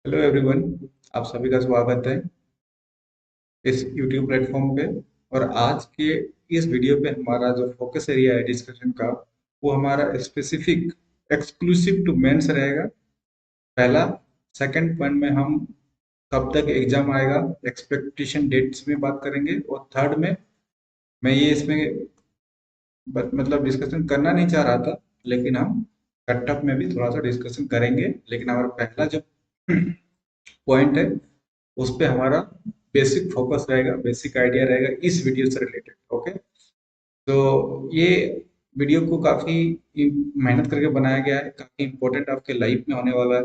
Hello everyone. आप सभी का स्वागत है इस यूट्यूब प्लेटफॉर्म पे। और आज के इस वीडियो पे हमारा जो फोकस एरिया है डिस्कशन का, वो हमारा स्पेसिफिक एक्सक्लूसिव टू मेंस रहेगा। पहला। सेकंड पॉइंट में हम कब तक एग्जाम आएगा, एक्सपेक्टेशन डेट्स में बात करेंगे। और थर्ड में मैं ये इसमें मतलब डिस्कशन करना नहीं चाह रहा था, लेकिन हम कटअप में भी थोड़ा सा डिस्कशन करेंगे। लेकिन हमारा पहला जो पॉइंट है उस पे हमारा बेसिक फोकस रहेगा, बेसिक आइडिया रहेगा इस वीडियो से रिलेटेड। ओके। तो ये वीडियो को काफी मेहनत करके बनाया गया है, काफी इंपॉर्टेंट आपके लाइफ में होने वाला है।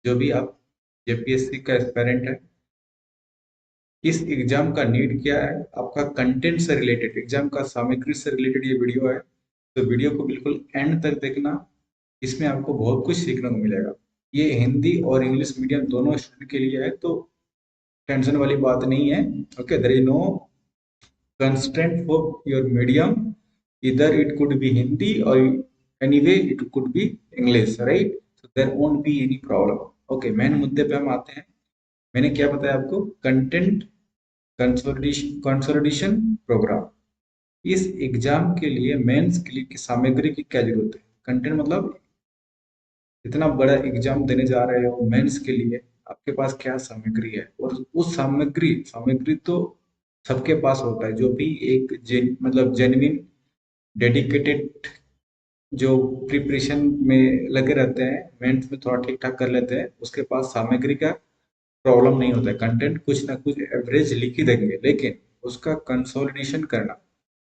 जो भी आप जेपीएससी का एस्पेरेंट है, इस एग्जाम का नीड क्या है, आपका कंटेंट से रिलेटेड, एग्जाम का सामग्री से रिलेटेड ये वीडियो है। तो वीडियो को बिल्कुल एंड तक देखना, इसमें आपको बहुत कुछ सीखने को मिलेगा। ये हिंदी और इंग्लिश मीडियम दोनों स्टूडेंट के लिए है, तो टेंशन वाली बात नहीं है। Okay, there is no constraint for your medium. Either it could be Hindi or anyway it could be English, right? So there won't be any problem. Okay, main मुद्दे पे हम आते हैं। मैंने क्या बताया आपको, कंटेंट कंसोलिडेशन प्रोग्राम। इस एग्जाम के लिए, मेंस के लिए की सामग्री की क्या जरूरत है। कंटेंट मतलब इतना बड़ा एग्जाम देने जा रहे हो मेंस के लिए, आपके पास क्या सामग्री है। और उस सामग्री सामग्री तो सबके पास होता है, जो भी एक मतलब जेन्युइन डेडिकेटेड, जो प्रिपरेशन में लगे रहते हैं, मेंस में थोड़ा ठीक ठाक कर लेते हैं, उसके पास सामग्री का प्रॉब्लम नहीं होता है। कंटेंट कुछ ना कुछ एवरेज लिख ही देंगे, लेकिन उसका कंसोलिडेशन करना,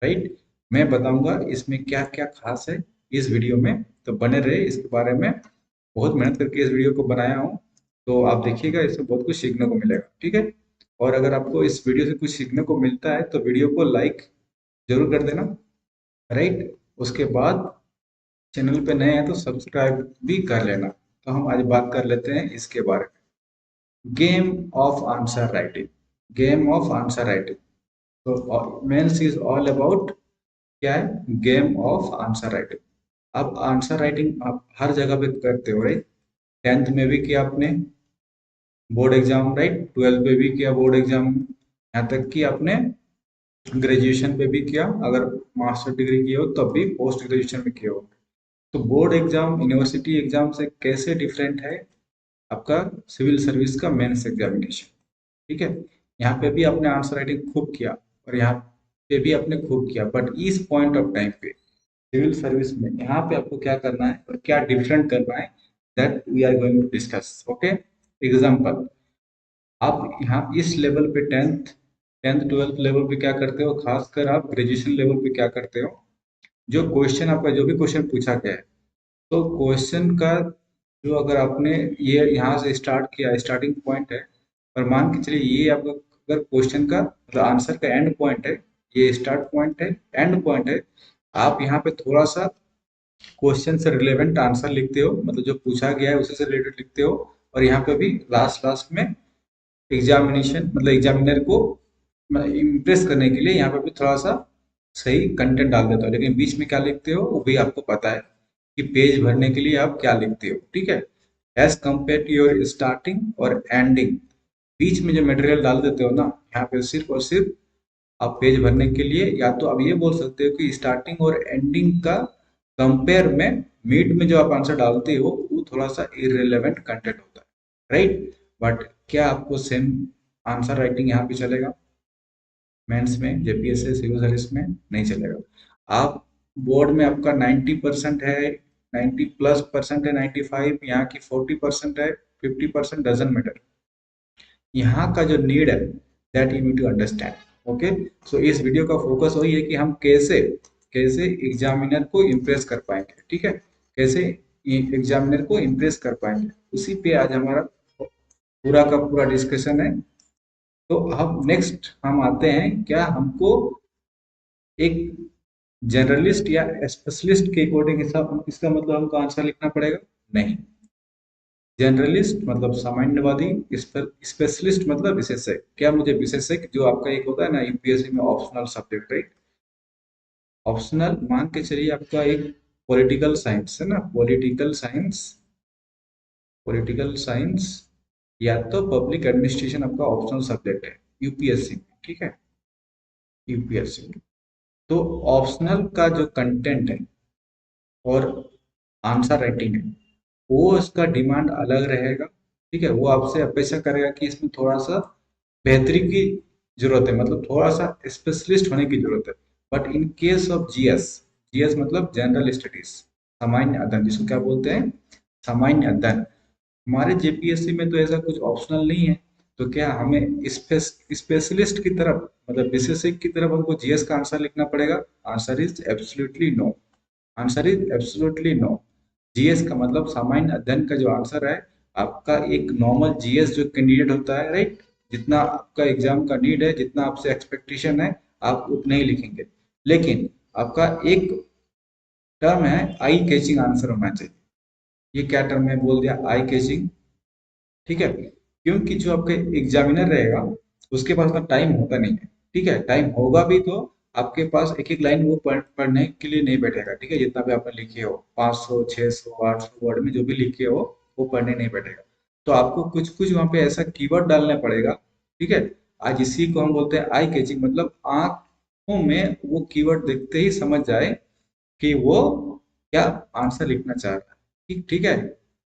राइट, मैं बताऊंगा इसमें क्या क्या खास है इस वीडियो में। तो बने रहे, इसके बारे में बहुत मेहनत करके इस वीडियो को बनाया हूँ। तो आप देखिएगा, इसमें बहुत कुछ सीखने को मिलेगा, ठीक है। और अगर आपको इस वीडियो से कुछ सीखने को मिलता है तो वीडियो को लाइक जरूर कर देना, राइट। उसके बाद चैनल पे नए हैं तो सब्सक्राइब भी कर लेना। तो हम आज बात कर लेते हैं इसके बारे में, game of answer writing. Game of answer writing, तो मेंस इज ऑल अबाउट क्या है, गेम ऑफ आंसर राइटिंग। अब आंसर राइटिंग आप हर जगह पे करते हो, राइट। टेंथ में भी किया आपने बोर्ड एग्जाम, राइट। ट्वेल्थ में भी किया बोर्ड एग्जाम, यहाँ तक कि आपने ग्रेजुएशन पे भी किया। अगर मास्टर डिग्री की हो तब भी पोस्ट ग्रेजुएशन में किया हो। तो बोर्ड एग्जाम यूनिवर्सिटी एग्जाम से कैसे डिफरेंट है आपका सिविल सर्विस का मेंस एग्जामिनेशन, ठीक है। यहाँ पे भी आपने आंसर राइटिंग खूब किया और यहाँ पे भी आपने खूब किया, बट इस पॉइंट ऑफ टाइम पे सिविल सर्विस में यहाँ पे आपको क्या करना है और क्या डिफरेंट करना है, that we are going to discuss. Okay. Example, आप यहाँ इस लेवल पे टेंथ टेंथ ट्वेल्थ लेवल पे क्या करते हो, खासकर आप ग्रेजुएशन लेवल पे क्या करते हो। जो क्वेश्चन आपका, जो भी क्वेश्चन पूछा गया है, तो क्वेश्चन का जो, अगर आपने ये यहाँ से स्टार्ट किया, स्टार्टिंग पॉइंट है, और मान के चलिए ये आपका अगर क्वेश्चन का मतलब आंसर का एंड पॉइंट है, ये स्टार्ट पॉइंट है, एंड पॉइंट है, आप यहाँ पे थोड़ा सा क्वेश्चन से रिलेवेंट आंसर लिखते हो, मतलब जो पूछा गया है उसी से रिलेटेड लिखते हो। और यहाँ पे भी लास्ट लास्ट में एग्जामिनेशन मतलब एग्जामिनर को इम्प्रेस करने के लिए यहाँ पे भी थोड़ा सा सही कंटेंट डाल देता हो, लेकिन बीच में क्या लिखते हो वो भी आपको पता है कि पेज भरने के लिए आप क्या लिखते हो, ठीक है। As compare to your starting और एंडिंग, बीच में जो मटेरियल डाल देते हो ना, यहाँ पे सिर्फ और सिर्फ आप पेज भरने के लिए, या तो आप ये बोल सकते हो कि स्टार्टिंग और एंडिंग का कंपेयर में मिड में जो आप आंसर डालते हो वो थोड़ा सा इरेलेवेंट कंटेंट होता है, राइट। बट क्या आपको सेम आंसर राइटिंग यहाँ पे चलेगा? मेंस में, जेपीएससी सिविल सर्विस में नहीं चलेगा। आप बोर्ड में आपका 90% है, 90+% है, 95, यहाँ की 40% है, 50% डजंट मैटर। यहाँ का जो नीड है, that you need to understand. Okay. So इस वीडियो का फोकस वही है कि हम कैसे कैसे एग्जामिनर को इम्प्रेस कर पाएंगे, ठीक है। कैसे एग्जामिनर को इम्प्रेस कर पाएंगे, उसी पे आज हमारा पूरा का पूरा डिस्कशन है। तो अब नेक्स्ट हम आते हैं, क्या हमको एक जनरलिस्ट या स्पेशलिस्ट के अकॉर्डिंग हिसाब इसका मतलब हमको आंसर लिखना पड़ेगा? नहीं। जनरलिस्ट मतलब सामान्यवादी, स्पेशलिस्ट मतलब विशेषज्ञ। क्या मुझे विशेषज्ञ, जो आपका एक होता है ना यूपीएससी में ऑप्शनल सब्जेक्ट, राइट। ऑप्शनल मान के चलिए आपका एक पॉलिटिकल साइंस है ना, पॉलिटिकल साइंस या तो पब्लिक एडमिनिस्ट्रेशन आपका ऑप्शनल सब्जेक्ट है यूपीएससी में, ठीक है, यूपीएससी में। तो ऑप्शनल का जो कंटेंट है और आंसर राइटिंग है, वो इसका डिमांड अलग रहेगा, ठीक है। वो आपसे अपेक्षा करेगा कि इसमें थोड़ा सा बेहतरी की जरूरत है, मतलब थोड़ा सा स्पेशलिस्ट होने की जरूरत है। But in case of GS, GS मतलब जनरल स्टडीज, सामान्य अध्ययन, जिसको क्या बोलते हैं, सामान्य अध्ययन, हमारे जेपीएससी में तो ऐसा कुछ ऑप्शनल नहीं है। तो क्या हमें स्पेशलिस्ट की तरफ, मतलब विशेषज्ञ की तरफ हमको जीएस का आंसर लिखना पड़ेगा? Answer is absolutely no. Answer is absolutely no. GS का मतलब सामान्य अध्ययन का जो आंसर है, आपका एक नॉर्मल जीएस जो कैंडिडेट होता है, राइट, जितना आपका एग्जाम का नीड है, जितना आपसे एक्सपेक्टेशन है, आप उतना ही लिखेंगे। लेकिन आपका एक टर्म है आई कैचिंग आंसर होना चाहिए। ये क्या टर्म है बोल दिया, आई कैचिंग, ठीक है। क्योंकि जो आपके एग्जामिनर रहेगा, उसके पास ना टाइम होता नहीं है, ठीक है। टाइम होगा भी तो आपके पास एक एक लाइन वो पढ़ने के लिए नहीं बैठेगा, ठीक है। जितना भी आपने लिखे हो 500 600 800 वर्ड में जो भी लिखे हो, वो पढ़ने नहीं बैठेगा। तो आपको कुछ कुछ वहां पे ऐसा कीवर्ड डालना पड़ेगा, ठीक है। आज इसी को हम बोलते हैं आई कैचिंग, मतलब आंखों में वो कीवर्ड देखते ही समझ जाए कि वो क्या आंसर लिखना चाह रहा है, ठीक ठीक है।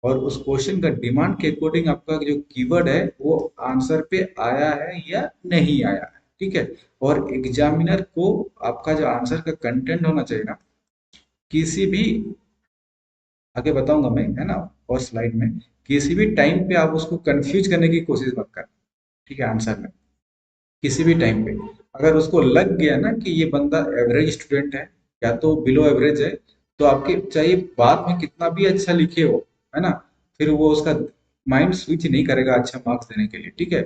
और उस क्वेश्चन का डिमांड के अकॉर्डिंग आपका जो कीवर्ड है वो आंसर पे आया है या नहीं आया है, ठीक है। और एग्जामिनर को आपका जो आंसर का कंटेंट होना चाहिए ना, किसी भी, आगे बताऊंगा मैं, है ना, और स्लाइड में, किसी भी टाइम पे आप उसको कंफ्यूज करने की कोशिश मत कर, ठीक है, आंसर में। किसी भी टाइम पे अगर उसको लग गया ना कि ये बंदा एवरेज स्टूडेंट है या तो बिलो एवरेज है, तो आपके चाहिए बाद में कितना भी अच्छा लिखे हो, है ना, फिर वो उसका माइंड स्विच नहीं करेगा अच्छा मार्क्स देने के लिए, ठीक है।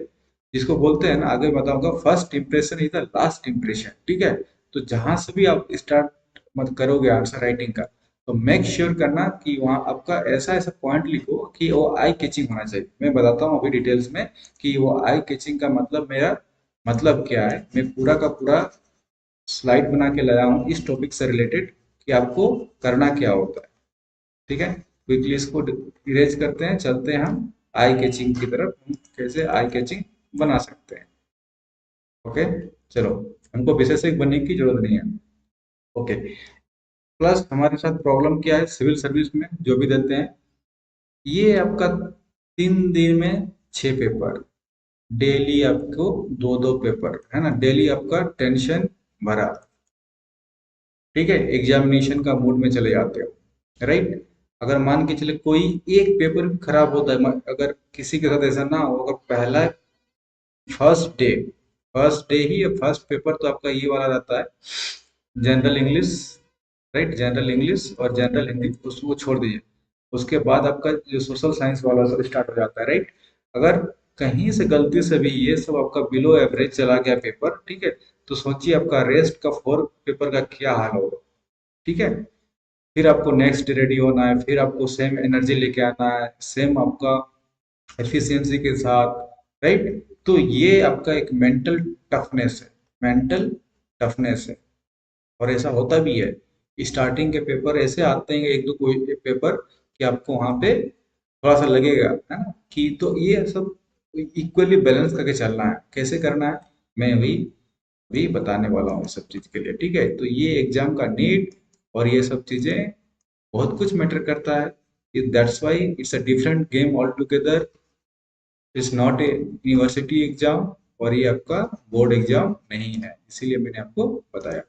जिसको बोलते हैं ना, आगे बताऊंगा, first impression is the last impression, ठीक है। तो जहां से भी आप स्टार्ट मत करोगे आंसर राइटिंग का, तो मेक श्योर करना कि वहाँ आपका ऐसा ऐसा पॉइंट लिखो कि वो आई कैचिंग होना चाहिए। मैं बताता हूँ अभी डिटेल्स में कि वो आई कैचिंग का मतलब मेरा मतलब क्या है। मैं पूरा का पूरा स्लाइड बना के लाया हूँ इस टॉपिक से रिलेटेड कि आपको करना क्या होता है, ठीक है। क्विकली इसको इरेज करते हैं, चलते हैं हम आई कैचिंग की तरफ, हम कैसे आई कैचिंग बना सकते हैं। ओके, चलो, हमको विशेषज्ञ बनने की जरूरत नहीं है। ओके, प्लस हमारे साथ प्रॉब्लम क्या है सिविल सर्विस में जो भी देते हैं, ये आपका 3 दिन में 6 पेपर, डेली आपको दो दो पेपर, है ना, डेली आपका टेंशन भरा, ठीक है, एग्जामिनेशन का मूड में चले जाते हो, राइट। अगर मान के चले कोई एक पेपर भी खराब होता है, अगर किसी के साथ ऐसा ना हो, अगर पहला फर्स्ट डे, फर्स्ट डे ही फर्स्ट पेपर तो आपका ये वाला रहता है, general English, right, general English और जनरल हिंदी, उसको छोड़ दीजिए। उसके बाद आपका जो सोशल साइंस वाला सब स्टार्ट हो जाता है, राइट। अगर कहीं से गलती से भी ये सब आपका बिलो एवरेज चला गया पेपर, ठीक है, तो सोचिए आपका रेस्ट का 4 पेपर का क्या हाल होगा, ठीक है। फिर आपको नेक्स्ट रेडी होना है, फिर आपको सेम एनर्जी लेके आना है, सेम आपका एफिशिएंसी के साथ, राइट। तो ये आपका एक मेंटल टफनेस है, मेंटल टफनेस है। और ऐसा होता भी है, स्टार्टिंग के पेपर ऐसे आते हैं, एक दो कोई पेपर कि आपको वहां पे थोड़ा सा लगेगा, है ना, कि तो ये सब इक्वली बैलेंस करके चलना है। कैसे करना है मैं भी बताने वाला हूँ इस सब चीज के लिए, ठीक है। तो ये एग्जाम का नीट और ये सब चीजें बहुत कुछ मैटर करता है, that's why it's a different game all together. It's not a university exam और ये आपका बोर्ड एग्जाम नहीं है, इसीलिए मैंने आपको बताया।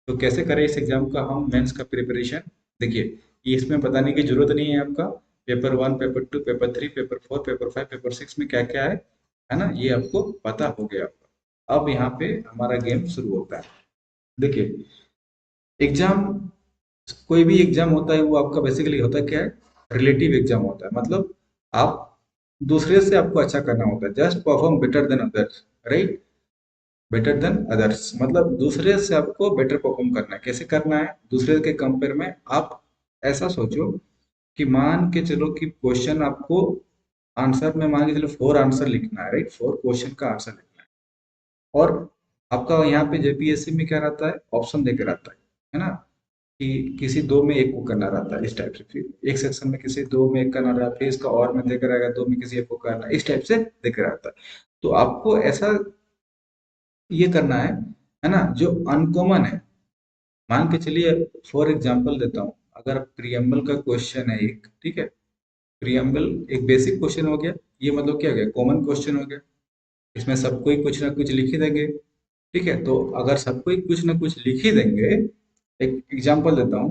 तो कैसे करें इस एग्जाम का हम मेंस का प्रिपरेशन, देखिए, ये इसमें बताने की जरूरत नहीं है आपका, paper 1 paper 2 paper 3 paper 4 paper 5 paper 6 में क्या क्या है ना, ये आपको पता हो गया। अब यहाँ पे हमारा गेम शुरू होता है। देखिए, एग्जाम, कोई भी एग्जाम होता है वो आपका बेसिकली होता क्या है, रिलेटिव एग्जाम होता है। मतलब आप दूसरे से आपको अच्छा करना होता है, just perform better than others, right, better than others, मतलब दूसरे से आपको बेटर परफॉर्म करना है। कैसे करना है दूसरे के कंपेयर में, आप ऐसा सोचो कि मान के चलो कि क्वेश्चन आपको आंसर में, मान के चलो 4 आंसर लिखना है, राइट, 4 क्वेश्चन का आंसर लिखना है। और आपका यहाँ पे जेपीएससी में क्या रहता है, ऑप्शन देकर आता है ना, कि किसी दो में एक को करना रहता है इस टाइप से, फिर एक सेक्शन में किसी दो में एक करना रहता है, फिर इसका और में देख रहेगा दो में किसी एक को करना है, इस टाइप से देख रहता है। तो आपको ऐसा ये करना है ना, जो अनकॉमन है। मान के चलिए, फॉर एग्जांपल देता हूँ, अगर प्रियम्बल का क्वेश्चन है एक, ठीक है, प्रियम्बल एक बेसिक क्वेश्चन हो गया, ये मतलब क्या हो गया, कॉमन क्वेश्चन हो गया, इसमें सबको ही कुछ ना कुछ लिख ही देंगे। ठीक है, तो अगर सबको ही कुछ ना कुछ लिख ही देंगे, एक एग्जांपल देता हूँ,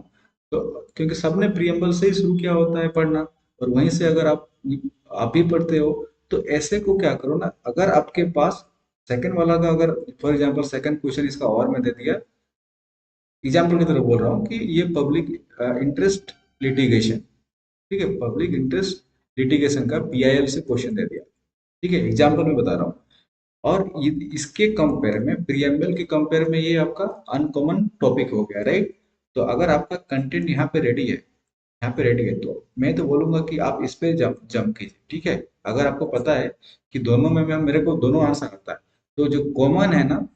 तो क्योंकि सबने प्रियम्बल से ही शुरू किया होता है पढ़ना, और वहीं से अगर आप ही पढ़ते हो, तो ऐसे को क्या करो ना, अगर आपके पास सेकंड वाला का, अगर फॉर एग्जांपल सेकंड क्वेश्चन इसका और में दे दिया, एग्जाम्पल की तरफ बोल रहा हूँ कि ये पब्लिक इंटरेस्ट लिटिगेशन, ठीक है, पब्लिक इंटरेस्ट लिटिगेशन का पीआईएल से क्वेश्चन दे दिया, ठीक है, एग्जाम्पल में बता रहा हूँ। और इसके कंपेयर में, प्रीएम्बल के कंपेयर में, ये आपका अनकॉमन टॉपिक हो गया, राइट। तो अगर आपका कंटेंट यहाँ पे रेडी है, यहाँ पे रेडी है, तो मैं तो बोलूंगा कि आप इस पे जंप कीजिए, ठीक है। अगर आपको पता है कि दोनों में मेरे को दोनों आंसर आता है, तो जो कॉमन है ना,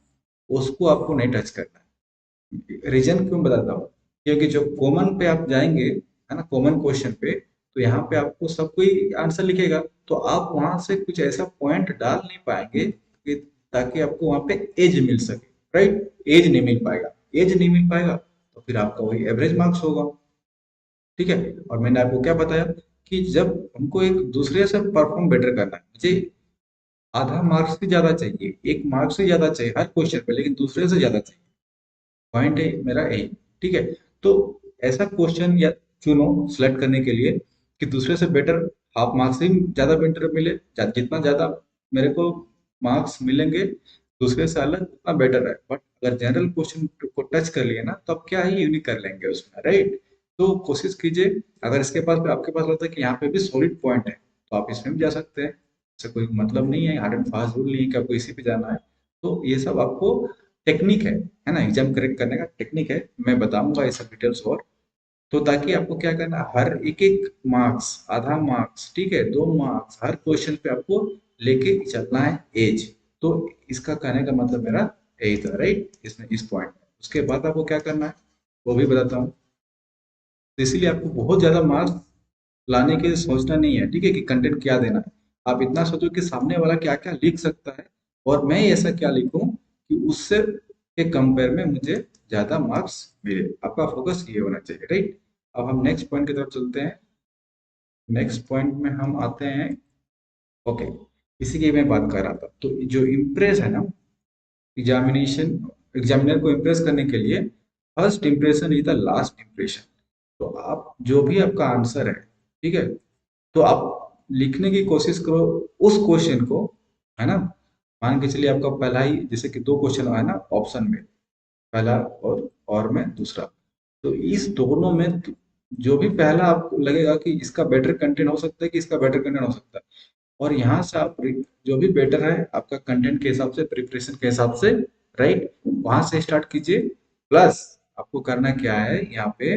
उसको आपको नहीं टच करना है। रीजन क्यों बताता हूँ, क्योंकि जो कॉमन पे आप जाएंगे, है ना, कॉमन क्वेश्चन पे, तो यहाँ पे आपको सब कोई आंसर लिखेगा, तो आप वहां से कुछ ऐसा पॉइंट डाल नहीं पाएंगे कि ताकि आपको वहां पे एज मिल सके, राइट। एज नहीं मिल पाएगा, एज नहीं मिल पाएगा, तो फिर आपका वही एवरेज मार्क्स होगा, ठीक है। और मैंने आपको क्या बताया कि जब हमको एक दूसरे से परफॉर्म बेटर करना है, मुझे आधा मार्क्स से ज्यादा चाहिए, एक मार्क्स से ज्यादा चाहिए हर क्वेश्चन पे, लेकिन दूसरे से ज्यादा चाहिए, पॉइंट है मेरा यही, ठीक है। तो ऐसा क्वेश्चन या चुनो सिलेक्ट करने के लिए कि दूसरे से बेटर, हाफ मार्क्स से ज्यादा बेटर मिले, जितना ज्यादा मेरे को मार्क्स मिलेंगे दूसरे से अलग, उतना बेटर है। बट अगर जनरल क्वेश्चन को टच कर लिए ना, तो आप क्या ही यूनिक कर लेंगे उसमें, राइट। तो कोशिश कीजिए, अगर इसके पास आपके पास लगता है कि यहाँ पे भी सॉलिड पॉइंट है, तो आप इसमें भी जा सकते हैं, इससे कोई मतलब नहीं है, हार्ड एंड फास्ट रूल नहीं है कि आपको इसी पे जाना है। तो ये सब आपको टेक्निक है ना, एग्जाम करेक्ट करने का टेक्निक है, मैं बताऊंगा ये सब डिटेल्स। और तो ताकि आपको क्या करना है, हर एक एक मार्क्स, आधा मार्क्स, ठीक है, 2 मार्क्स हर क्वेश्चन पे आपको लेके चलना है एज। तो इसका कहने का मतलब मेरा यही था, राइट, इसमें इस पॉइंट में उसके बाद आपको क्या करना है वो भी बताता हूँ। तो इसीलिए आपको बहुत ज्यादा मार्क्स लाने के लिए सोचना नहीं है, ठीक है, कि कंटेंट क्या देना है। आप इतना सोचो कि सामने वाला क्या क्या लिख सकता है, और मैं ऐसा क्या लिखूं कि उससे के कंपेयर में मुझे ज्यादा मार्क्स मिले। आपका फोकस ये होना चाहिए, राइट। अब हम नेक्स्ट पॉइंट की तरफ चलते हैं। नेक्स्ट पॉइंट में हम आते हैं, ओके, इसी की मैं बात कर रहा था। तो जो इम्प्रेस है ना, एग्जामिनेशन, एग्जामिनर को इम्प्रेस करने के लिए first impression is the last impression. तो आप जो भी आपका आंसर है, ठीक है, तो आप लिखने की कोशिश करो उस क्वेश्चन को, है ना। मान के चलिए आपका पहला ही, जैसे कि दो क्वेश्चन है ना ऑप्शन में, पहला और में दूसरा, तो इस दोनों में जो भी पहला आपको लगेगा कि इसका बेटर कंटेंट हो सकता है, कि इसका बेटर कंटेंट हो सकता है, और यहाँ से आप जो भी बेटर है आपका कंटेंट के हिसाब से, प्रिपरेशन के हिसाब से, राइट, वहां से स्टार्ट कीजिए। प्लस आपको करना क्या है यहाँ पे,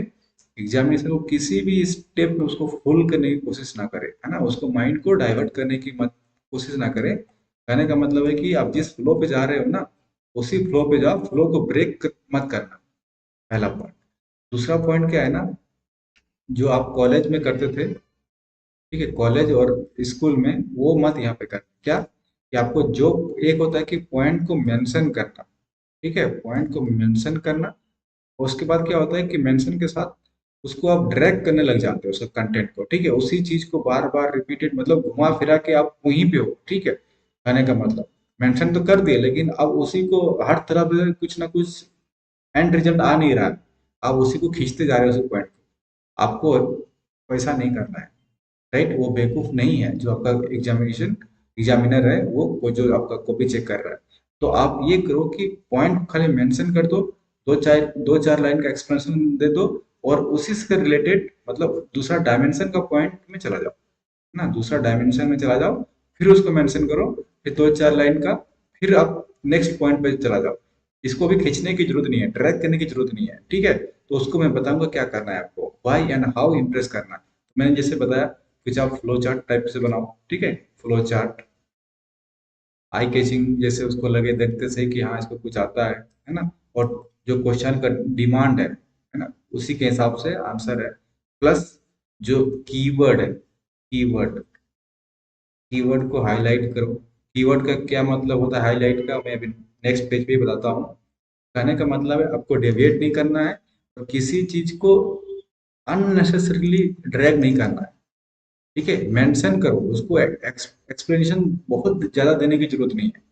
एग्जामिनेशन को किसी भी स्टेप में उसको फुल करने की कोशिश ना करें, है ना, उसको माइंड को डाइवर्ट करने की मत कोशिश ना करें। कहने का मतलब है कि आप जिस फ्लो पे जा रहे हो ना, उसी फ्लो पे जाओ, फ्लो को मत करना, पहला पॉइंट। दूसरा पॉइंट क्या है ना, जो आप कॉलेज में करते थे, ठीक है, कॉलेज और स्कूल में, वो मत यहाँ पे करना। क्या कि आपको जो एक होता है कि पॉइंट को मेंशन करना, ठीक है, पॉइंट को मेंशन करना, और उसके बाद क्या होता है कि मेंशन के साथ उसको आप ड्रैग करने लग जाते हो उसका कंटेंट को, ठीक है, उसी चीज को बार बार रिपीटेड, मतलब घुमा फिरा के आप वहीं पे हो, ठीक है। कहने का मतलब मेंशन तो कर दिए, लेकिन अब उसी को हर तरफ से कुछ ना कुछ एंड रिजल्ट आ नहीं रहा है, आप उसी को खींचते जा रहे हो उस पॉइंट को। आपको वैसा नहीं करना है, राइट। वो बेवकूफ नहीं है जो आपका एग्जामिनर है, वो जो आपका कॉपी चेक कर रहा है। तो आप ये करो कि पॉइंट खाली मेंशन कर दो, दो चार लाइन का एक्सप्लेनेशन दे दो, और उसी से रिलेटेड, मतलब दूसरा डायमेंशन का पॉइंट में चला जाओ, है ना, दूसरा डायमेंशन में चला जाओ, फिर उसको मेंशन करो, फिर दो चार लाइन का, फिर आप नेक्स्ट पॉइंट पे चला जाओ। इसको भी खींचने की जरूरत नहीं है, ट्रैक करने की जरूरत नहीं है, ठीक है। तो उसको मैं बताऊंगा क्या करना है आपको, व्हाई एंड हाउ इंप्रेस करना है। तो मैंने जैसे बताया, कुछ आप फ्लो चार्ट टाइप से बनाओ, ठीक है, फ्लो चार्ट, आई कैचिंग, जैसे उसको लगे देखते से कि हाँ इसको कुछ आता है ना। और जो क्वेश्चन का डिमांड है ना, उसी के हिसाब से आंसर है। प्लस जो कीवर्ड है, कीवर्ड कीवर्ड को हाईलाइट करो। कीवर्ड का क्या मतलब होता है हाईलाइट का, मैं अभी नेक्स्ट पेज पे ही बताता हूँ। कहने का मतलब है आपको डेविएट नहीं करना है और किसी चीज को अननेसेसरीली ड्रैग नहीं करना है। ठीक है, मेंशन करो उसको, एक्सप्लेनेशन बहुत ज्यादा देने की जरूरत नहीं है।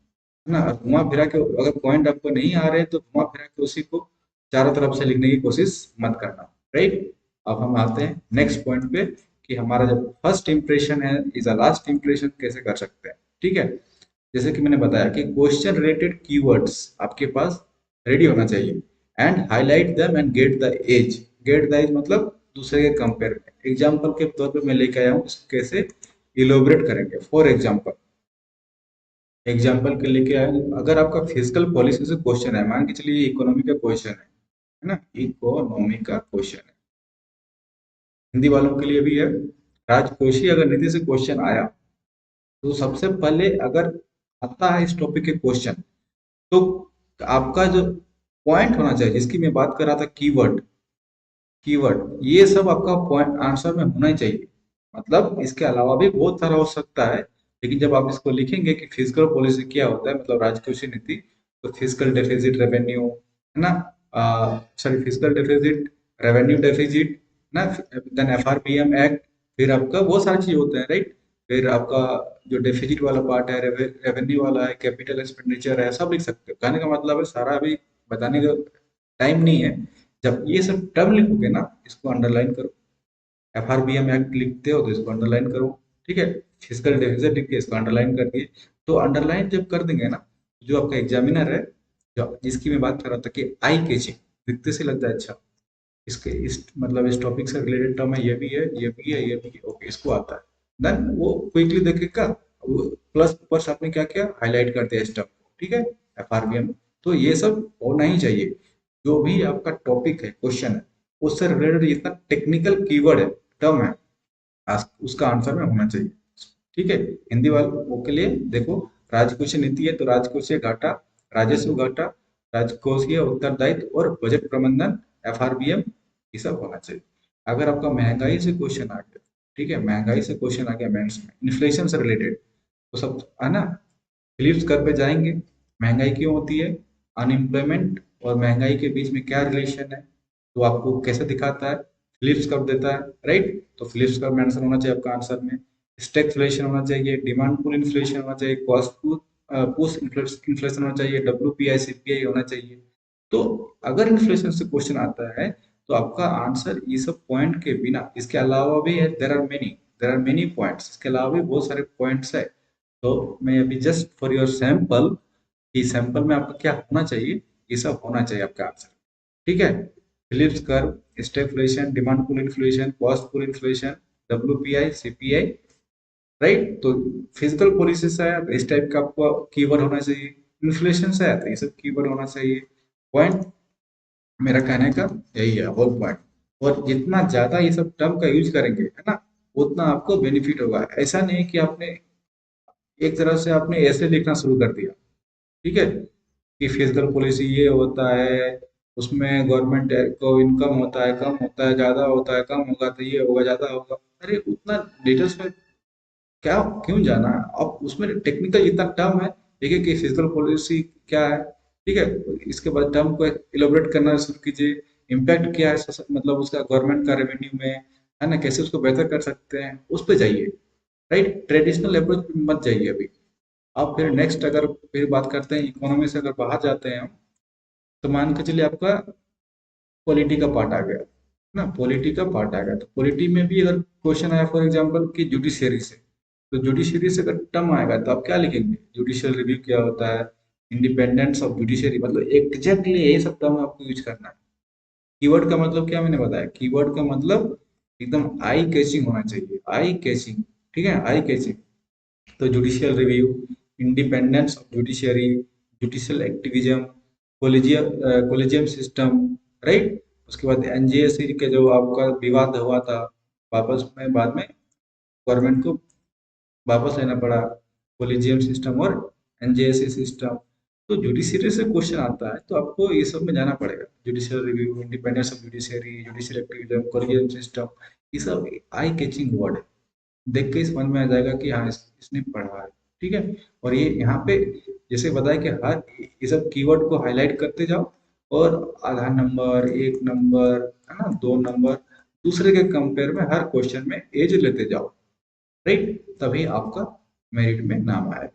है ना, घुमा फिरा के अगर पॉइंट आपको नहीं आ रहे तो घुमा फिरा के उसी को चारों तरफ से लिखने की कोशिश मत करना। राइट। अब हम आते हैं नेक्स्ट पॉइंट पे कि हमारा जो फर्स्ट इंप्रेशन है इज अ लास्ट इंप्रेशन कैसे कर सकते हैं। ठीक है, जैसे कि मैंने बताया कि क्वेश्चन रिलेटेड कीवर्ड्स आपके पास रेडी होना चाहिए and highlight them and get the edge. Get the edge मतलब दूसरे के कंपेयर में। एग्जाम्पल के तौर पे मैं लेके आया हूँ, इसको कैसे इलोबरेट करेंगे। फॉर एग्जाम्पल, एग्जाम्पल के लेके आए, अगर आपका फिजिकल पॉलिसी से क्वेश्चन है, मान के चलिए इकोनॉमी का क्वेश्चन है ना, इकोनॉमी का क्वेश्चन है, हिंदी वालों के लिए भी है। राजकोषीय अगर नीति से क्वेश्चन आया तो सबसे पहले अगर आता है इस टॉपिक के क्वेश्चन, तो आपका जो पॉइंट होना चाहिए, जिसकी मैं बात कर रहा था, कीवर्ड, कीवर्ड ये सब आपका पॉइंट आंसर में होना ही चाहिए। मतलब इसके अलावा भी बहुत सारा हो सकता है, लेकिन जब आप इसको लिखेंगे कि फिजिकल पॉलिसी क्या होता है, मतलब राजकोषीय नीति, तो फिजिकल डेफिसिट रेवेन्यू, है ना, sorry physical deficit, revenue deficit ना, देन एफआरबीएम एक्ट, फिर आपका बहुत सारी चीज होते हैं। राइट। फिर आपका जो डेफिसिट वाला पार्ट है, रेवेन्यू वाला है, कैपिटल एक्सपेंडिचर है, सब लिख सकते हो। कहने का मतलब है सारा अभी बताने का टाइम नहीं है। जब ये सब टर्म लिखोगे ना, इसको अंडरलाइन करो। एफआरबीएम एक्ट लिखते हो तो इसको अंडरलाइन करो। ठीक है, फिजिकल डेफिसिट लिख के इसको अंडरलाइन कर दिए। तो अंडरलाइन जब कर देंगे ना, जो आपका एग्जामिनर है, जो जिसकी मैं बात कर रहा था कि आई कैचिंग, दिखते से लगता है अच्छा, इसके इस मतलब इस टॉपिक से रिलेटेड टर्म है, ये भी है, ये भी है, ये भी है, ओके इसको आता है, देन वो क्विकली देखेगा। प्लस ऊपर से आपने क्या किया, हाईलाइट कर दिया इस टर्म को। ठीक है, एफआरबीएम। तो ये सब होना ही चाहिए। जो भी आपका टॉपिक है, क्वेश्चन है, उससे रिलेटेड जितना टेक्निकल कीवर्ड है, टर्म है, उसका आंसर में होना चाहिए। ठीक है, हिंदी वालों के लिए देखो, राजकोषीय नीति है तो राजकोषीय घाटा, राजस्व घाटा, राजकोषीय उत्तरदायित्व और बजट प्रबंधन, एफआरबीएम, ये सब होना चाहिए। अगर आपका महंगाई से क्वेश्चन आ गया, ठीक है, महंगाई से क्वेश्चन आ गया मेंस में, इन्फ्लेशन से रिलेटेड, तो सब है ना, फिलिप्स कर पे जाएंगे। महंगाई क्यों होती है, अनएम्प्लॉयमेंट और महंगाई के बीच में क्या रिलेशन है, तो आपको कैसे दिखाता है, फिलिप्स कर्व देता है। राइट। तो फिलिप्स कर्व मेंशन होना चाहिए आपका आंसर में। स्टैगफ्लेशन होना चाहिए, डिमांड पुल इन्फ्लेशन होना चाहिए, कॉस्ट पुश इन्फ्लेशन होना चाहिए, डब्ल्यूपीआई सीपीआई होना चाहिए। तो अगर इन्फ्लेशन से क्वेश्चन आता है तो आपका आंसर ये सब पॉइंट के बिना, इसके अलावा भी है, देर आर मेनी पॉइंट्स, इसके अलावा भी बहुत सारे पॉइंट्स है। तो मैं अभी जस्ट फॉर योर सैंपल, कि सैंपल में आपका क्या होना चाहिए, ये सब होना चाहिए आपका आंसर। ठीक है, Phillips curve, stagflation, demand pull inflation, cost pull inflation, WPI CPI. Right. तो फिजिकल पॉलिसी से आया तो इस टाइप का आपको कीवर्ड होना चाहिए। इन्फ्लेशन से आया तो ये सब कीवर्ड होना चाहिए। पॉइंट मेरा कहने का यही है, होल पॉइंट। और जितना ज्यादा ये सब टर्म का यूज करेंगे, है ना, उतना आपको बेनिफिट होगा। ऐसा नहीं कि आपने एक तरह से आपने ऐसे लिखना शुरू कर दिया, ठीक है, कि फिजिकल पॉलिसी ये होता है, उसमें गवर्नमेंट को इनकम होता है, कम होता है, ज्यादा होता है, कम होगा तो ये होगा, ज्यादा होगा। अरे उतना डिटेल्स में क्या क्यों जाना है? अब उसमें टेक्निकल जितना टर्म है, देखिए कि फिजिकल पॉलिसी क्या है। ठीक है, इसके बाद टर्म को इलोबरेट करना शुरू कीजिए। इम्पैक्ट क्या है मतलब उसका गवर्नमेंट का रेवेन्यू में, है ना, कैसे उसको बेहतर कर सकते हैं, उस पर जाइए। राइट, ट्रेडिशनल अप्रोच पे मत जाइए अभी। अब फिर नेक्स्ट अगर फिर बात करते हैं इकोनॉमी से, अगर बाहर जाते हैं हम, तो मान के चलिए आपका पॉलिटी का पार्ट आ गया ना, पॉलिटी का पार्ट आ गया, तो पॉलिटी में भी अगर क्वेश्चन आया फॉर एग्जांपल कि जुडिशियरी से, तो जुडिशियरी से अगर टर्म आएगा तो आप क्या लिखेंगे, जुडिशियल रिव्यू क्या होता है, इंडिपेंडेंस ऑफ जुडिशियरी, मतलब एग्जैक्टली यही सब टर्म आपको यूज करना है। कीवर्ड का मतलब क्या मैंने बताया, कीवर्ड का मतलब एकदम आई कैचिंग होना चाहिए, आई कैचिंग। ठीक है, आई कैचिंग। तो judicial review, independence of judiciary, judicial activism, collegium collegium system. Right. उसके बाद एनजीएससी के जो आपका विवाद हुआ था, वापस में बाद में गवर्नमेंट को वापस लेना पड़ा, कोलिजियम सिस्टम और एनजीएससी सिस्टम। तो जुडिशरी से क्वेश्चन आता है तो आपको ये सब में जाना पड़ेगा। Judicial review, independence of judiciary, judicial activism, collegium system, ये सब आई कैचिंग वर्ड है। देख के ही समझ में आ जाएगा कि हाँ इसने पढ़ा है। ठीक है। और ये यहाँ पे जैसे बताया कि हर ये सब कीवर्ड को हाईलाइट करते जाओ, और आधा नंबर, एक नंबर, है ना, दो नंबर, दूसरे के कंपेयर में हर क्वेश्चन में एज लेते जाओ। राइट, तभी आपका मेरिट में नाम आएगा।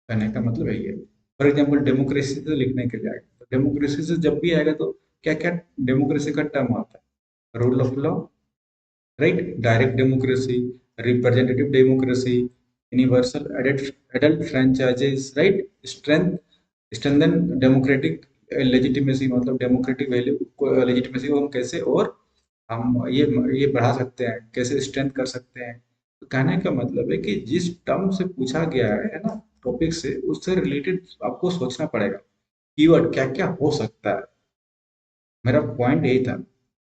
कहने का मतलब यही है। फॉर एग्जाम्पल डेमोक्रेसी से लिखने के लिए आएगा, तो डेमोक्रेसी से जब भी आएगा तो क्या क्या डेमोक्रेसी का टर्म आता है? Rule of law, right, direct democracy, representative democracy, universal adult franchises, right, strength strengthen democratic legitimacy, मतलब डेमोक्रेटिक वैल्यू को लेजिटिमेसी को हम कैसे और हम ये बढ़ा सकते हैं, कैसे स्ट्रेंथ कर सकते हैं। तो कहने का मतलब है कि जिस टर्म से पूछा गया है ना, टॉपिक से, उससे रिलेटेड आपको सोचना पड़ेगा कीवर्ड क्या क्या हो सकता है। मेरा पॉइंट यही था।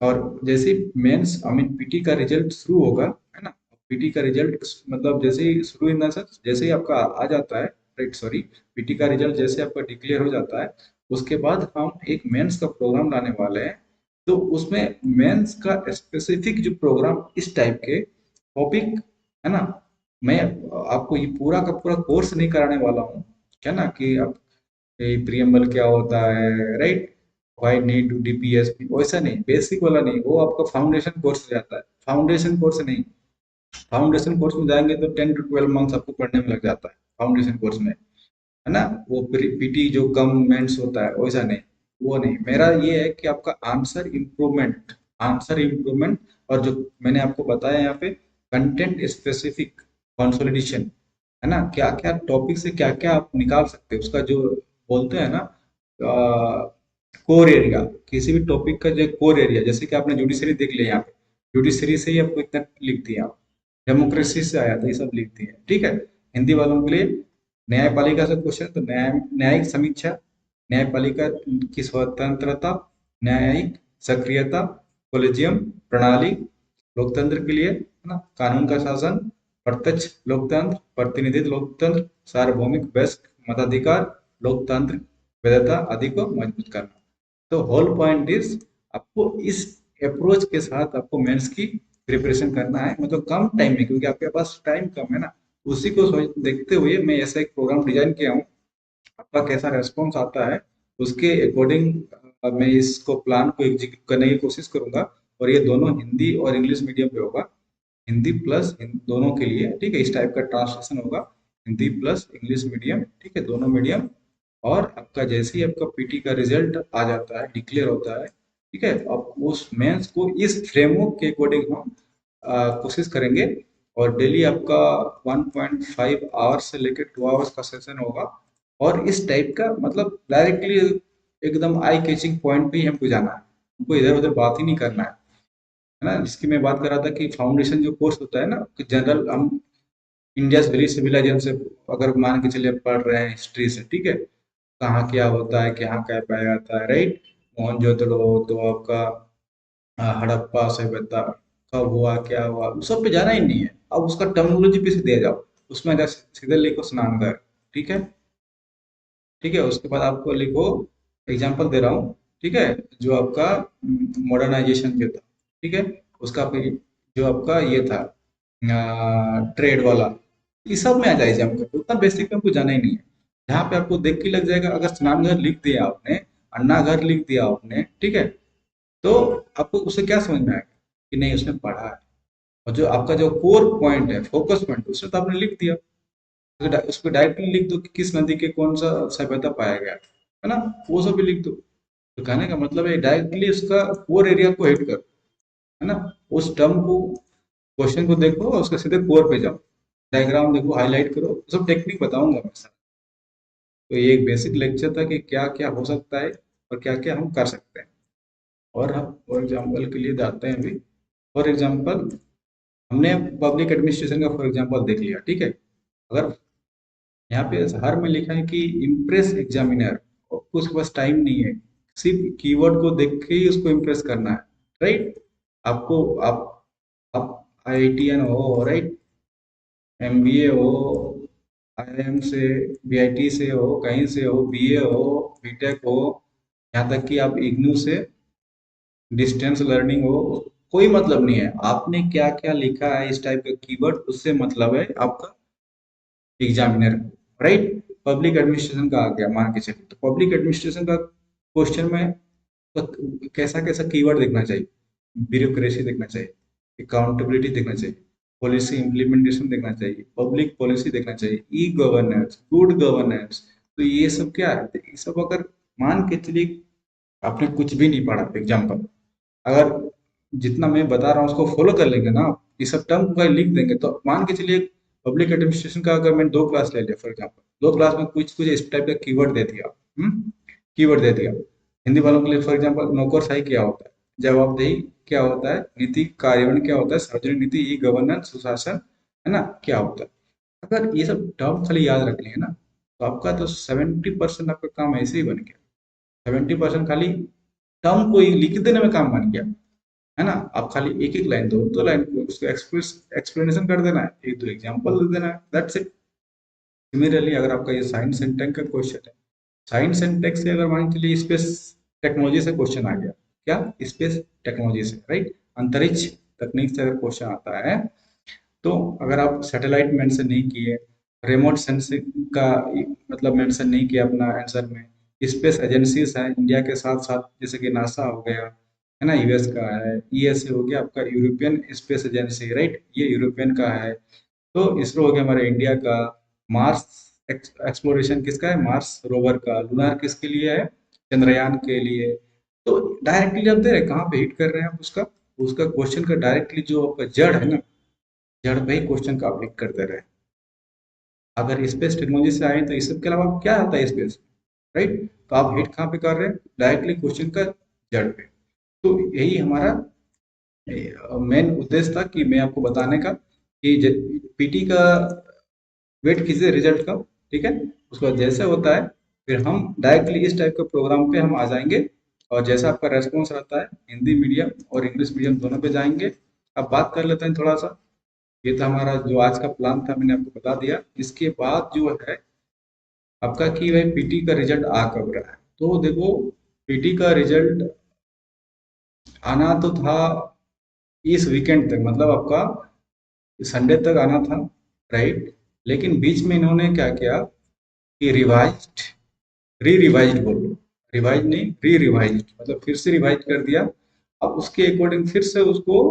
और जैसे मेंस आई मीन पीटी का रिजल्ट शुरू होगा, है ना, पीटी का रिजल्ट मतलब जैसे ही शुरू इन द सेंस जैसे ही आपका आ जाता है, राइट, सॉरी, पीटी का रिजल्ट जैसे आपका डिक्लेयर हो जाता है, उसके बाद हम एक मेंस का प्रोग्राम लाने वाले हैं। तो उसमें मेंस का स्पेसिफिक जो प्रोग्राम इस टाइप के टॉपिक, है ना, मैं आपको ये पूरा का पूरा कोर्स नहीं कराने वाला हूँ, क्या ना, कि आप प्रियम्बल क्या होता है, right, why need to DPSP, वैसा नहीं, बेसिक वाला नहीं, वो आपका फाउंडेशन कोर्स जाता है, फाउंडेशन कोर्स नहीं। फाउंडेशन कोर्स में जाएंगे तो 10 to 12 मंथ्स आपको पढ़ने में लग जाता है फाउंडेशन कोर्स में, है ना। वो पीटी जो कम मेंस होता है वैसा नहीं, वो नहीं। मेरा ये है कि आपका आंसर इम्प्रूवमेंट, और जो मैंने आपको बताया यहाँ पे कंटेंट स्पेसिफिक कंसोलिडेशन, है ना, क्या क्या टॉपिक से क्या क्या आप निकाल सकते हैं, उसका जो बोलते हैं ना कोर एरिया, किसी भी टॉपिक का जो कोर एरिया, जैसे कि आपने जुडिशरी देख लिया यहाँ पे, जुडिशरी से ही आपको इतना लिख दिया, डेमोक्रेसी से आया था, ये सब लिख दिए, ठीक है। हिंदी वालों के लिए न्यायपालिका से क्वेश्चन, तो न्यायिक समीक्षा, न्यायपालिका की स्वतंत्रता, न्यायिक सक्रियता, कोलेजियम प्रणाली, लोकतंत्र के लिए, है ना, कानून का शासन, प्रत्यक्ष लोकतंत्र, प्रतिनिधित्व लोकतंत्र, सार्वभौमिक वयस्क मताधिकार, लोकतांत्रिक वैधता आदि को मजबूत करना। तो होल पॉइंट इज, आपको इस अप्रोच के साथ आपको मेंस की प्रिपरेशन करना है, मतलब कम टाइम में, क्योंकि आपके पास टाइम कम है ना, उसी को देखते हुए मैं ऐसा एक प्रोग्राम डिजाइन किया हूँ। आपका कैसा रेस्पॉन्स आता है उसके अकॉर्डिंग मैं इसको प्लान को एग्जीक्यूट करने की कोशिश करूंगा। और ये दोनों हिंदी और इंग्लिश मीडियम पे होगा, हिंदी प्लस दोनों के लिए, ठीक है, इस टाइप का ट्रांसलेशन होगा, हिंदी प्लस इंग्लिश मीडियम, ठीक है, दोनों मीडियम। और आपका जैसे ही आपका पीटी का रिजल्ट आ जाता है, डिक्लेयर होता है, ठीक है, अब उस मेंस को इस फ्रेमवर्क के अकॉर्डिंग हम कोशिश करेंगे। और डेली आपका 1.5 आवर्स से लेकर 2 आवर्स का सेशन होगा। और इस टाइप का मतलब डायरेक्टली एकदम आई कैचिंग पॉइंट पे ही हमको जाना है, हमको इधर उधर बात ही नहीं करना है ना। जिसकी मैं बात कर रहा था कि फाउंडेशन जो कोर्स होता है ना, कि जनरल हम इंडिया वेरी सिविलाइजेशन से अगर मान के चलिए पढ़ रहे हैं हिस्ट्री से, ठीक है, कहाँ क्या होता है, कहाँ क्या पाया जाता है, राइट, मोहनजोदड़ो, तो आपका हड़प्पा सभ्यता कब हुआ, क्या हुआ, उस सब पे जाना ही नहीं है। अब उसका टर्मिनोलॉजी पे से दे जाओ, उसमें सीधे लिखो स्नानघर, ठीक है, ठीक है, उसके बाद आपको लिखो, एग्जांपल दे रहा हूँ, ठीक है, जो आपका मॉडर्नाइजेशन जो था, ठीक है, उसका फिर जो आपका ये था ट्रेड वाला, ये सब में आ जाए एग्जाम का, उतना बेसिक में आपको जाना ही नहीं है। जहाँ पे आपको देख के लग जाएगा, अगर स्नानघर लिख दिया आपने, अन्ना घर लिख दिया आपने, ठीक है, तो आपको उससे क्या समझ में आएगा कि नहीं उसने पढ़ा है। और जो आपका जो कोर पॉइंट है, फोकस पॉइंट, उसमें तो आपने लिख दिया, उस पर डायरेक्टली लिख दो कि किस नदी के कौन सा सभ्यता पाया गया है ना, वो सब भी लिख दो। तो कहने का मतलब है डायरेक्टली उसका कोर एरिया को हिट करो, है ना, उस टर्म को, क्वेश्चन को देखो और उसके सीधे कोर पे जाओ, डायग्राम देखो, हाईलाइट करो, सब टेक्निक बताऊंगा मैं सर। तो ये एक बेसिक लेक्चर था कि क्या क्या हो सकता है और क्या क्या हम कर सकते हैं। और हम फॉर एग्जाम्पल के लिए जाते हैं अभी। फॉर एग्जाम्पल हमने पब्लिक एडमिनिस्ट्रेशन का फॉर एग्जाम्पल देख लिया, ठीक है। अगर यहाँ पे हर में लिखा है कि इम्प्रेस एग्जामिनर, उसके पास टाइम नहीं है, सिर्फ कीवर्ड को देख के ही उसको इम्प्रेस करना है, राइट। आपको आप आईआईटीएन हो, राइट, एमबीए हो, IIM से, BIT से हो, कहीं से हो, BA हो, BTech हो, यहाँ तक कि आप इग्नू से डिस्टेंस लर्निंग हो, कोई मतलब नहीं है आपने क्या क्या लिखा है इस टाइप का कीवर्ड, उससे मतलब है आपका एग्जामिनर को, राइट। पब्लिक एडमिनिस्ट्रेशन का आ गया मान के चलिए, तो पब्लिक एडमिनिस्ट्रेशन का क्वेश्चन में तो कैसा कैसा कीवर्ड देखना चाहिए, ब्यूरोक्रेसी देखना चाहिए, अकाउंटेबिलिटी देखना चाहिए, पॉलिसी इम्प्लीमेंटेशन देखना चाहिए, पब्लिक पॉलिसी देखना चाहिए, ई गवर्नेंस, गुड गवर्नेंस। तो ये सब क्या है, तो ये सब अगर मान के चलिए आपने कुछ भी नहीं पढ़ा एग्जाम्पल, अगर जितना मैं बता रहा हूँ उसको फॉलो कर लेंगे ना आप, ये सब टर्म का लिख देंगे, तो मान के चलिए पब्लिक एडमिनिस्ट्रेशन का अगर मैंने 2 क्लास ले लिया फॉर एग्जाम्पल, 2 क्लास में कुछ कुछ इस टाइप का कीवर्ड दे दिया, कीवर्ड दे दिया। हिंदी वालों के लिए फॉर एग्जाम्पल नौकरशाही क्या होता है, जवाबदेही क्या होता है, नीति कार्यान्वयन क्या होता है, सार्वजनिक नीति, ई गवर्नेंस, सुशासन, है ना, क्या होता है। अगर ये सब टर्म खाली याद रख लिए ना, तो आपका तो 70% आपका काम ऐसे ही बन गया। 70% खाली टर्म को ही लिख देने में काम बन गया, है ना। आप खाली एक एक लाइन, दो दो लाइन को उसको एक्सप्लेनेशन कर देना है, एक दो एग्जांपल दे देना है, दैट्स इट। सिमिलरली अगर आपका ये साइंस एंड टेक का क्वेश्चन है, साइंस एंड टेक से अगर मान के चलिए स्पेस टेक्नोलॉजी से क्वेश्चन आ गया, क्या, स्पेस टेक्नोलॉजी से, राइट, अंतरिक्ष तकनीक से अगर क्वेश्चन आता है, तो अगर आप सैटेलाइट मेंशन नहीं किए, रिमोट सेंसिंग का मतलब मेंशन नहीं किया अपना आंसर में, स्पेस एजेंसीज हैं इंडिया के साथ साथ, जैसे कि नासा हो गया, है ना, यूएस का है, ईएसए हो गया आपका यूरोपियन स्पेस एजेंसी, राइट, ये यूरोपियन का है। तो इसरो हो गया हमारे इंडिया का। मार्स एक्सप्लोरेशन किसका है, मार्स रोवर का। लूनार किसके लिए है, चंद्रयान के लिए। तो डायरेक्टली आप दे रहे हैं, कहाँ पे हिट कर रहे हैं आप उसका, उसका क्वेश्चन का डायरेक्टली जो आपका जड़ है ना, जड़ पे ही क्वेश्चन का आप लिख कर दे रहे हैं। अगर स्पेस टेक्नोलॉजी से आए तो इस सब के अलावा क्या आता है स्पेस, राइट। तो आप हिट कहाँ पे कर रहे हैं, डायरेक्टली क्वेश्चन का जड़ पे। तो यही हमारा मेन उद्देश्य था कि मैं आपको बताने का कि पीटी का वेट कीजिए रिजल्ट का, ठीक है। उसके बाद जैसे होता है फिर हम डायरेक्टली इस टाइप के प्रोग्राम पे हम आ जाएंगे, और जैसा आपका रेस्पॉन्स रहता है हिंदी मीडियम और इंग्लिश मीडियम दोनों पे जाएंगे। अब बात कर लेते हैं थोड़ा सा, ये था हमारा जो आज का प्लान था, मैंने आपको बता दिया। इसके बाद जो है आपका कि भाई पीटी का रिजल्ट आ कब रहा है, तो देखो पीटी का रिजल्ट आना तो था इस वीकेंड तक, मतलब आपका संडे तक आना था, राइट। लेकिन बीच में इन्होंने क्या किया कि रिवाइज्ड, री रिवाइज्ड बोल लो, रिवाइज नहीं, री रिवाइज्ड मतलब फिर से रिवाइज कर दिया। अब उसके अकॉर्डिंग फिर से उसको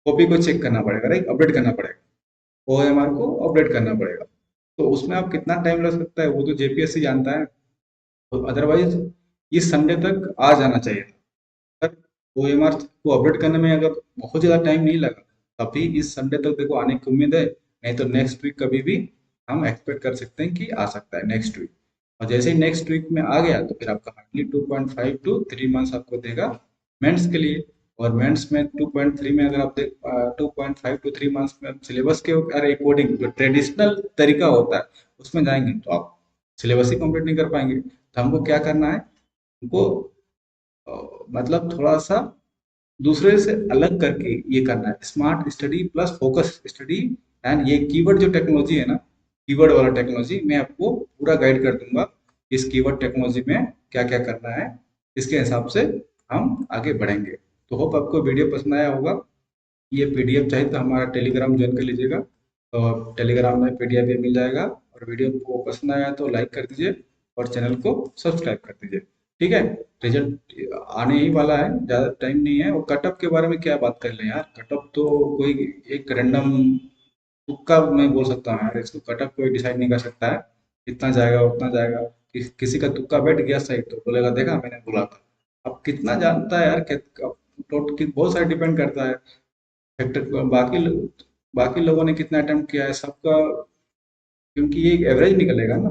कॉपी को चेक करना पड़ेगा, राइट, अपडेट करना पड़ेगा, ओएमआर को अपडेट करना पड़ेगा। तो उसमें आप कितना टाइम लग सकता है वो तो जेपीएससी जानता है, तो अदरवाइज इस संडे तक आ जाना चाहिए था। अगर ओएमआर को अपडेट करने में अगर बहुत ज़्यादा टाइम नहीं लगा, तभी इस संडे तक देखो आने की उम्मीद है, नहीं तो नेक्स्ट वीक कभी भी हम एक्सपेक्ट कर सकते हैं कि आ सकता है नेक्स्ट वीक। और जैसे ही नेक्स्ट वीक में आ गया तो फिर आपका हार्डली 2.5 to 3 मंथ्स आपको देगा मेंस के लिए। और मेंस में 2.3 में अगर आप 2.5 to 3 मंथ्स में सिलेबस के अकॉर्डिंग जो ट्रेडिशनल तरीका होता है उसमें जाएंगे तो आप सिलेबस ही कंप्लीट नहीं कर पाएंगे। तो हमको क्या करना है, हमको अ, मतलब थोड़ा सा दूसरे से अलग करके ये करना है, smart study plus focus study. And ये कीवर्ड जो टेक्नोलॉजी है ना, कीवर्ड वाला टेक्नोलॉजी मैं आपको पूरा गाइड कर दूंगा, इस कीवर्ड टेक्नोलॉजी में क्या क्या करना है, इसके हिसाब से हम आगे बढ़ेंगे। तो होप आपको वीडियो पसंद आया होगा। ये पीडीएफ चाहिए तो हमारा टेलीग्राम ज्वाइन कर लीजिएगा, और टेलीग्राम में पीडीएफ भी मिल जाएगा। और वीडियो को पसंद आया तो लाइक कर दीजिए और चैनल को सब्सक्राइब कर दीजिए, ठीक है। रिजल्ट आने ही वाला है, ज़्यादा टाइम नहीं है। और कटअप के बारे में क्या बात कर लें यार, कटअप तो कोई एक रैंडम तुक्का मैं बोल सकता हूँ यार, इसको कटअप कोई डिसाइड नहीं कर सकता है, इतना जाएगा उतना जाएगा। किसी का तुक्का बैठ गया सही तो बोलेगा देखा मैंने बोला था। अब कितना जानता है यार, बहुत सारे डिपेंड करता है फैक्टर। बाकी लोगों ने कितना अटेम्प्ट किया है सबका, क्योंकि ये एक एवरेज निकलेगा ना,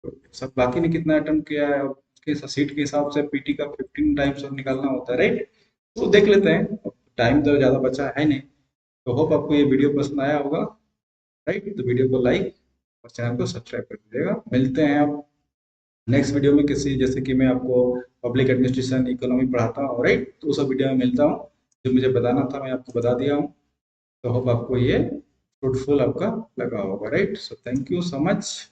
तो सब बाकी ने कितना अटेम्प्ट किया है, और उसके सीट के हिसाब से पीटी का 15 टाइम्स और निकालना होता है, राइट। तो देख लेते हैं, टाइम तो ज़्यादा बचा है नहीं। तो होप आपको ये वीडियो पसंद आया होगा, राइट। तो वीडियो को लाइक और चैनल को सब्सक्राइब कर दीजिएगा। मिलते हैं आप नेक्स्ट वीडियो में किसी, जैसे कि मैं आपको पब्लिक एडमिनिस्ट्रेशन इकोनॉमी पढ़ाता हूँ, राइट, तो उस वीडियो में मिलता हूँ। जो मुझे बताना था मैं आपको बता दिया हूँ। तो होप आपको ये फ्रूटफुल आपका लगा होगा, right. So thank you so much.